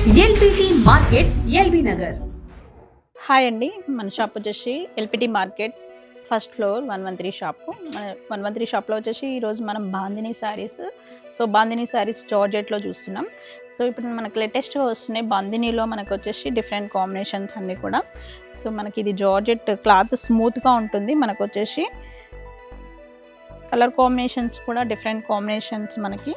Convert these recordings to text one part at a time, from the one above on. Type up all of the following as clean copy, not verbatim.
LPT market LB Nagar. Hi అండి, మన shop వచ్చేసి LPT market first floor 113 shop. మన 113 షాప్లో వచ్చేసి ఈరోజు మనం బాందినీ శారీస్, బాందినీ శారీస్ జార్జెట్లో చూస్తున్నాం. ఇప్పుడు మనకు లేటెస్ట్గా వస్తున్నాయి బాందినీలో మనకు వచ్చేసి డిఫరెంట్ కాంబినేషన్స్ అన్నీ కూడా. మనకి ఇది జార్జెట్ క్లాత్ స్మూత్గా ఉంటుంది. మనకు వచ్చేసి కలర్ కాంబినేషన్స్ కూడా డిఫరెంట్ కాంబినేషన్స్ మనకి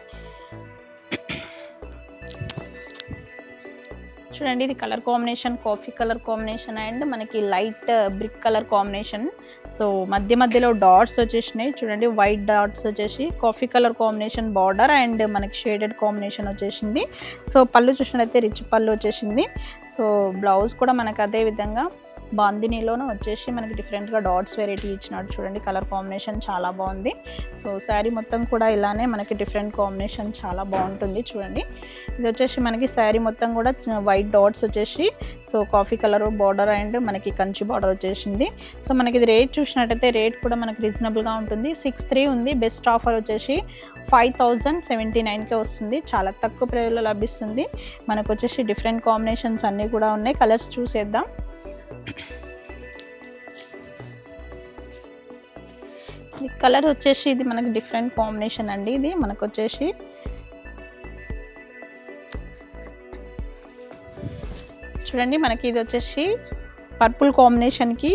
చూడండి. ఇది colour combination coffee colour combination and మనకి లైట్ బ్రిక్ కలర్ కాంబినేషన్. మధ్యలో డాట్స్ వచ్చేసినాయి చూడండి. వైట్ డాట్స్ వచ్చేసి coffee colour combination border and మనకి షేడెడ్ కాంబినేషన్ వచ్చేసింది. పళ్ళు చూసినట్లయితే రిచ్ పళ్ళు వచ్చేసింది. బ్లౌజ్ కూడా మనకు అదే విధంగా బాందినీలోనూ వచ్చేసి మనకి డిఫరెంట్గా డాట్స్ వెరైటీ ఇచ్చినాడు చూడండి. కలర్ కాంబినేషన్ చాలా బాగుంది. శారీ మొత్తం కూడా ఇలానే మనకి డిఫరెంట్ కాంబినేషన్ చాలా బాగుంటుంది చూడండి. ఇది వచ్చేసి మనకి శారీ మొత్తం కూడా వైట్ డాట్స్ వచ్చేసి కాఫీ కలర్ బార్డర్ అండ్ మనకి కంచి బార్డర్ వచ్చేసింది. మనకి ఇది రేట్ చూసినట్టయితే రేట్ కూడా మనకి రీజనబుల్గా ఉంటుంది. 6,300 ఉంది. బెస్ట్ ఆఫర్ వచ్చేసి 5,079కే వస్తుంది. చాలా తక్కువ ప్రైస్లో లభిస్తుంది. మనకు వచ్చేసి డిఫరెంట్ కాంబినేషన్స్ అన్నీ కూడా ఉన్నాయి. కలర్స్ చూసేద్దాం. ఈ కలర్ వచ్చేసి ఇది మనకి డిఫరెంట్ కాంబినేషన్ అండి. ఇది మనకు వచ్చేసి చూడండి. మనకి ఇది వచ్చేసి పర్పుల్ కాంబినేషన్కి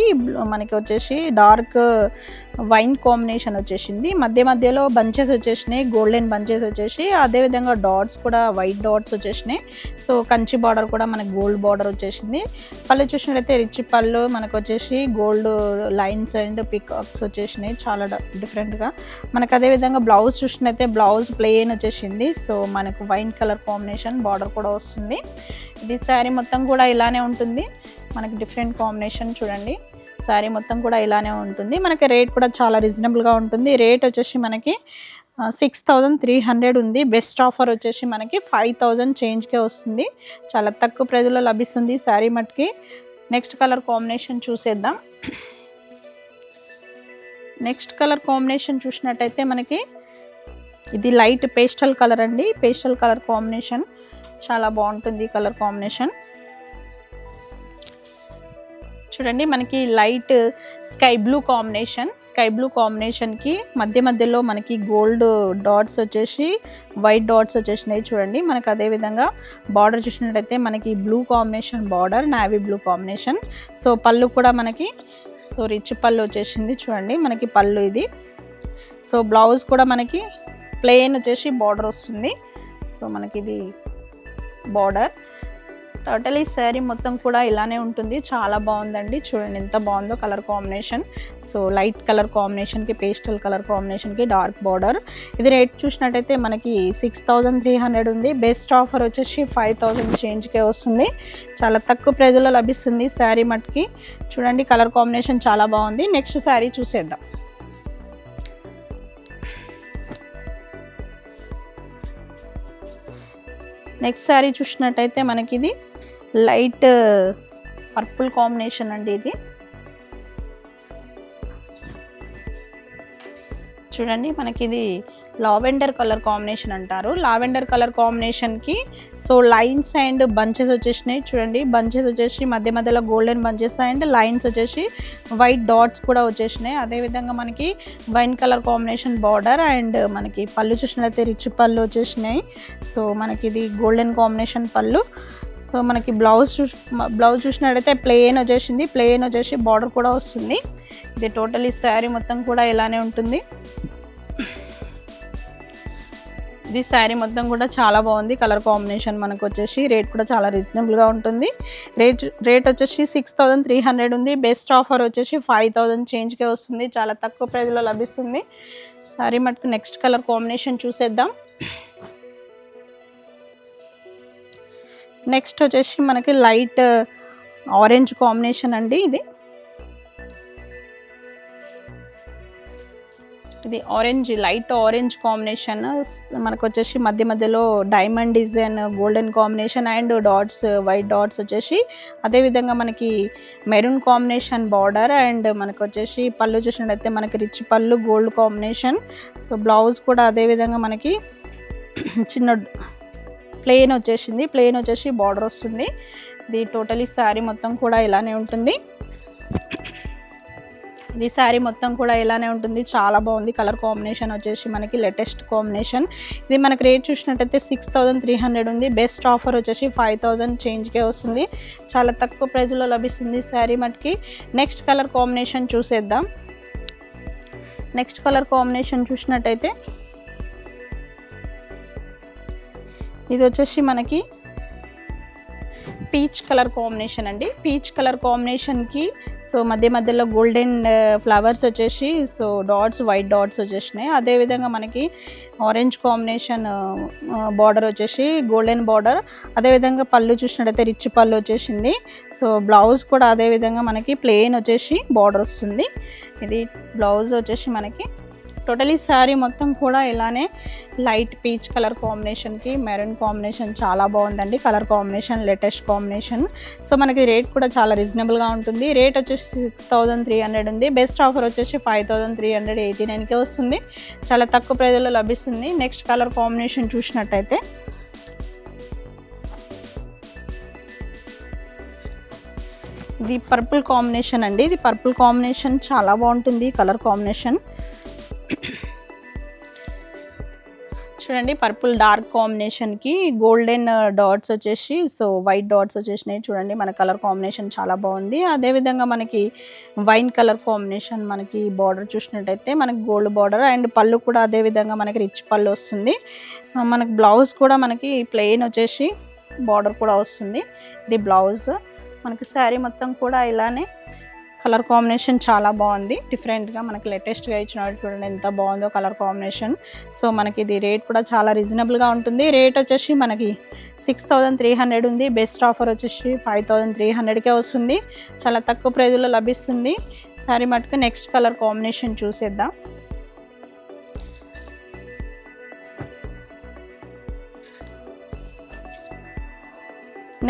మనకి వచ్చేసి డార్క్ వైన్ కాంబినేషన్ వచ్చేసింది. మధ్యలో బంచెస్ వచ్చేసినాయి, గోల్డెన్ బంచెస్ వచ్చేసి అదేవిధంగా డాట్స్ కూడా వైట్ డాట్స్ వచ్చేసినాయి. కంచి బార్డర్ కూడా మనకి గోల్డ్ బార్డర్ వచ్చేసింది. పళ్ళు చూసినట్లయితే రిచ్ పళ్ళు మనకు వచ్చేసి గోల్డ్ లైన్స్ అండ్ పికాక్స్ వచ్చేసినాయి చాలా డిఫరెంట్గా. మనకు అదేవిధంగా బ్లౌజ్ చూసినట్లయితే బ్లౌజ్ ప్లెయిన్ వచ్చేసింది. మనకు వైన్ కలర్ కాంబినేషన్ బార్డర్ కూడా వస్తుంది. ఇది శారీ మొత్తం కూడా ఇలానే ఉంటుంది. మనకి డిఫరెంట్ కాంబినేషన్ చూడండి. శారీ మొత్తం కూడా ఇలానే ఉంటుంది. మనకి రేట్ కూడా చాలా రీజనబుల్గా ఉంటుంది. రేట్ వచ్చేసి మనకి 6,300 ఉంది. బెస్ట్ ఆఫర్ వచ్చేసి మనకి 5,000 చేంజ్కే వస్తుంది. చాలా తక్కువ ప్రైజ్లో లభిస్తుంది శారీ మట్కి. నెక్స్ట్ కలర్ కాంబినేషన్ చూసేద్దాం. నెక్స్ట్ కలర్ కాంబినేషన్ చూసినట్టయితే మనకి ఇది లైట్ పేస్టల్ కలర్ అండి. పేస్టల్ కలర్ కాంబినేషన్ చాలా బాగుంటుంది. కలర్ కాంబినేషన్ చూడండి. మనకి లైట్ స్కై బ్లూ కాంబినేషన్కి మధ్యలో మనకి గోల్డ్ డాట్స్ వచ్చేసి వైట్ డాట్స్ వచ్చేసినాయి చూడండి. మనకు అదేవిధంగా బార్డర్ చూసినట్టయితే మనకి blue combination border, navy blue combination. పళ్ళు కూడా మనకి రిచ్ పళ్ళు వచ్చేసింది చూడండి. మనకి పళ్ళు ఇది. బ్లౌజ్ కూడా మనకి ప్లెయిన్ వచ్చేసి బార్డర్ వస్తుంది. మనకి ఇది బార్డర్. టోటలీ శారీ మొత్తం కూడా ఇలానే ఉంటుంది. చాలా బాగుందండి చూడండి ఎంత బాగుందో కలర్ కాంబినేషన్. లైట్ కలర్ కాంబినేషన్కి పేస్టల్ కలర్ కాంబినేషన్కి డార్క్ బార్డర్. ఇది రేట్ చూసినట్టయితే మనకి 6,300 ఉంది. బెస్ట్ ఆఫర్ వచ్చేసి 5,000 చేంజ్కే వస్తుంది. చాలా తక్కువ ప్రైజ్లో లభిస్తుంది శారీ మట్కి చూడండి. కలర్ కాంబినేషన్ చాలా బాగుంది. నెక్స్ట్ శారీ చూసేద్దాం. నెక్స్ట్ శారీ చూసినట్టయితే మనకి ఇది లైట్ పర్పుల్ కాంబినేషన్ అండి. ఇది చూడండి. మనకి ఇది లావెండర్ కలర్ కాంబినేషన్ అంటారు. లావెండర్ కలర్ కాంబినేషన్కి లైన్స్ అండ్ బంచెస్ వచ్చేసినాయి చూడండి. బంచెస్ వచ్చేసి మధ్యలో గోల్డెన్ బంచెస్ అండ్ లైన్స్ వచ్చేసి వైట్ డాట్స్ కూడా వచ్చేసినాయి. అదేవిధంగా మనకి wine colour combination border and మనకి పళ్ళు చూసినట్లయితే రిచ్ పళ్ళు వచ్చేసినాయి. మనకి ఇది గోల్డెన్ కాంబినేషన్ పళ్ళు. మనకి బ్లౌజ్ చూసినట్టయితే ప్లెయిన్ వచ్చేసింది. ప్లెయిన్ వచ్చేసి బార్డర్ కూడా వస్తుంది. ఇది టోటలీ శారీ మొత్తం కూడా ఇలానే ఉంటుంది. ఇది శారీ మొత్తం కూడా చాలా బాగుంది కలర్ కాంబినేషన్. మనకు వచ్చేసి రేట్ కూడా చాలా రీజనబుల్గా ఉంటుంది. రేట్ వచ్చేసి 6,300 ఉంది. బెస్ట్ ఆఫర్ వచ్చేసి 5,000 చేంజ్కే వస్తుంది. చాలా తక్కువ ప్రైజ్లో లభిస్తుంది శారీ మటుకు. నెక్స్ట్ కలర్ కాంబినేషన్ చూసేద్దాం. నెక్స్ట్ వచ్చేసి మనకి లైట్ ఆరెంజ్ కాంబినేషన్ అండి. ఇది ఆరెంజ్, లైట్ ఆరెంజ్ కాంబినేషన్. మనకు వచ్చేసి మధ్యలో diamond design golden combination and dots white dots వచ్చేసి అదేవిధంగా మనకి మెరూన్ కాంబినేషన్ బార్డర్ అండ్ మనకు వచ్చేసి పళ్ళు చూసినట్టయితే మనకి రిచ్ పళ్ళు గోల్డ్ కాంబినేషన్. బ్లౌజ్ కూడా అదేవిధంగా మనకి చిన్న ప్లెయిన్ వచ్చేసింది, ప్లెయిన్ వచ్చేసి బార్డర్ వస్తుంది. ఇది టోటలీ శారీ మొత్తం కూడా ఇలానే ఉంటుంది. ఇది శారీ మొత్తం కూడా ఇలానే ఉంటుంది. చాలా బాగుంది. కలర్ కాంబినేషన్ వచ్చేసి మనకి లేటెస్ట్ కాంబినేషన్. ఇది మనకి రేట్ చూసినట్టయితే 6300 ఉంది. బెస్ట్ ఆఫర్ వచ్చేసి 5000 చేంజ్కే వస్తుంది. చాలా తక్కువ ప్రైజ్లో లభిస్తుంది శారీ మటుకి. నెక్స్ట్ కలర్ కాంబినేషన్ చూసేద్దాం. నెక్స్ట్ కలర్ కాంబినేషన్ చూసినట్టయితే ఇది వచ్చేసి మనకి పీచ్ కలర్ కాంబినేషన్ అండి. పీచ్ కలర్ కాంబినేషన్కి సో మధ్యలో గోల్డెన్ ఫ్లవర్స్ వచ్చేసి సో డాట్స్, వైట్ డాట్స్ వచ్చేసినాయి. అదేవిధంగా మనకి ఆరెంజ్ కాంబినేషన్ బార్డర్ వచ్చేసి గోల్డెన్ బార్డర్. అదేవిధంగా పళ్ళు చూసినట్టయితే రిచ్ పళ్ళు వచ్చేసింది. సో బ్లౌజ్ కూడా అదేవిధంగా మనకి ప్లెయిన్ వచ్చేసి బార్డర్ వస్తుంది. ఇది బ్లౌజ్ వచ్చేసి మనకి టోటలీ శారీ మొత్తం కూడా ఇలానే లైట్ పీచ్ కలర్ కాంబినేషన్కి మెరూన్ కాంబినేషన్ చాలా బాగుందండి. Colour combination latest combination. So మనకి రేట్ కూడా చాలా రీజనబుల్గా ఉంటుంది. రేట్ వచ్చేసి 6300 ఉంది. బెస్ట్ ఆఫర్ వచ్చేసి 5389కే వస్తుంది. చాలా తక్కువ ప్రైజ్లో లభిస్తుంది. నెక్స్ట్ కలర్ కాంబినేషన్ చూసినట్టయితే ఇది పర్పుల్ కాంబినేషన్ అండి. ఇది పర్పుల్ కాంబినేషన్ చాలా బాగుంటుంది కలర్ కాంబినేషన్. చూడండి పర్పుల్ డార్క్ కాంబినేషన్కి గోల్డెన్ డాట్స్ వచ్చేసి సో వైట్ డాట్స్ వచ్చేసినాయి. చూడండి మన కలర్ కాంబినేషన్ చాలా బాగుంది. అదేవిధంగా మనకి వైన్ కలర్ కాంబినేషన్ మనకి బార్డర్ చూసినట్టయితే మనకి గోల్డ్ బార్డర్ అండ్ పళ్ళు కూడా అదేవిధంగా మనకి రిచ్ పళ్ళు వస్తుంది. మనకి బ్లౌజ్ కూడా మనకి ప్లెయిన్ వచ్చేసి బార్డర్ కూడా వస్తుంది. ఇది బ్లౌజ్. మనకి శారీ మొత్తం కూడా ఇలానే కలర్ కాంబినేషన్ చాలా బాగుంది. డిఫరెంట్గా మనకి లేటెస్ట్గా ఇచ్చినట్టు చూడండి ఎంత బాగుందో కలర్ కాంబినేషన్. సో మనకి ఇది రేట్ కూడా చాలా రీజనబుల్గా ఉంటుంది. రేట్ వచ్చేసి మనకి 6300 ఉంది. బెస్ట్ ఆఫర్ వచ్చేసి 5300కే వస్తుంది. చాలా తక్కువ ప్రైజ్లో లభిస్తుంది శారీ మటుకు. నెక్స్ట్ కలర్ కాంబినేషన్ చూసేద్దాం.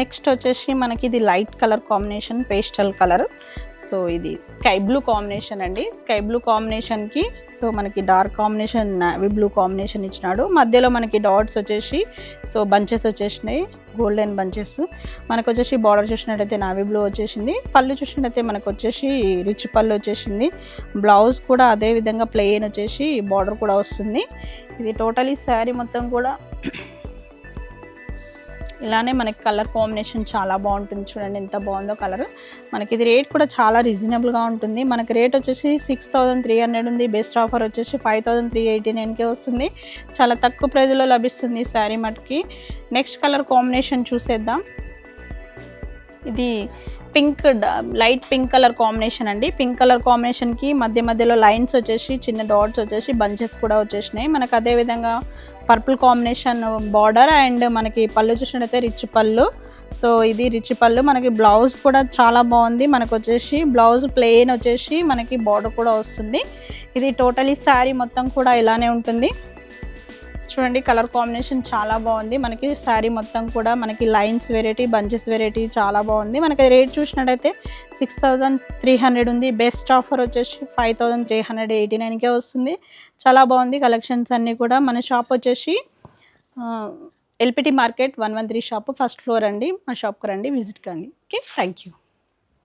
నెక్స్ట్ వచ్చేసి మనకి ఇది light colour combination, pastel colour. So ఇది స్కై బ్లూ కాంబినేషన్ అండి. స్కై బ్లూ కాంబినేషన్కి సో మనకి dark combination navy blue combination ఇచ్చినాడు. మధ్యలో మనకి డాట్స్ వచ్చేసి సో బంచెస్ వచ్చేసినాయి, గోల్డెన్ బంచెస్. మనకు వచ్చేసి బార్డర్ చూసినట్టయితే నావీ బ్లూ వచ్చేసింది. పళ్ళు చూసినట్టయితే మనకు వచ్చేసి రిచ్ పళ్ళు వచ్చేసింది. బ్లౌజ్ కూడా అదే విధంగా ప్లెయిన్ వచ్చేసి బార్డర్ కూడా వస్తుంది. ఇది టోటలీ శారీ మొత్తం కూడా ఇలానే మనకి కలర్ కాంబినేషన్ చాలా బాగుంటుంది. చూడండి ఎంత బాగుందో కలర్. మనకి ఇది రేట్ కూడా చాలా రీజనబుల్గా ఉంటుంది. మనకి రేట్ వచ్చేసి 6300 ఉంది. బెస్ట్ ఆఫర్ వచ్చేసి 5389కే వస్తుంది. చాలా తక్కువ ప్రైజ్లో లభిస్తుంది శారీ మటుకి. నెక్స్ట్ కలర్ కాంబినేషన్ చూసేద్దాం. ఇది pink, light pink colour combination అండి. పింక్ కలర్ కాంబినేషన్కి మధ్యలో లైన్స్ వచ్చేసి చిన్న డాట్స్ వచ్చేసి బంచెస్ కూడా వచ్చేసినాయి. మనకు అదేవిధంగా పర్పుల్ కాంబినేషన్ బార్డర్ అండ్ మనకి పళ్ళు చూసినట్టయితే రిచ్ పళ్ళు. సో ఇది రిచ్ పళ్ళు. మనకి బ్లౌజ్ కూడా చాలా బాగుంది. మనకు వచ్చేసి బ్లౌజ్ ప్లెయిన్ వచ్చేసి మనకి బార్డర్ కూడా వస్తుంది. ఇది టోటలీ శారీ మొత్తం కూడా ఇలానే ఉంటుంది. చూడండి కలర్ కాంబినేషన్ చాలా బాగుంది. మనకి శారీ మొత్తం కూడా మనకి లైన్స్ వెరైటీ, బంచెస్ వెరైటీ చాలా బాగుంది. మనకి రేట్ చూసినట్టయితే 6300 ఉంది. బెస్ట్ ఆఫర్ వచ్చేసి 5389కే వస్తుంది. చాలా బాగుంది కలెక్షన్స్ అన్నీ కూడా. మన షాప్ వచ్చేసి LPT market 113 shop, first floor అండి. మా షాప్కి రండి, విజిట్ కండి. Okay, thank you.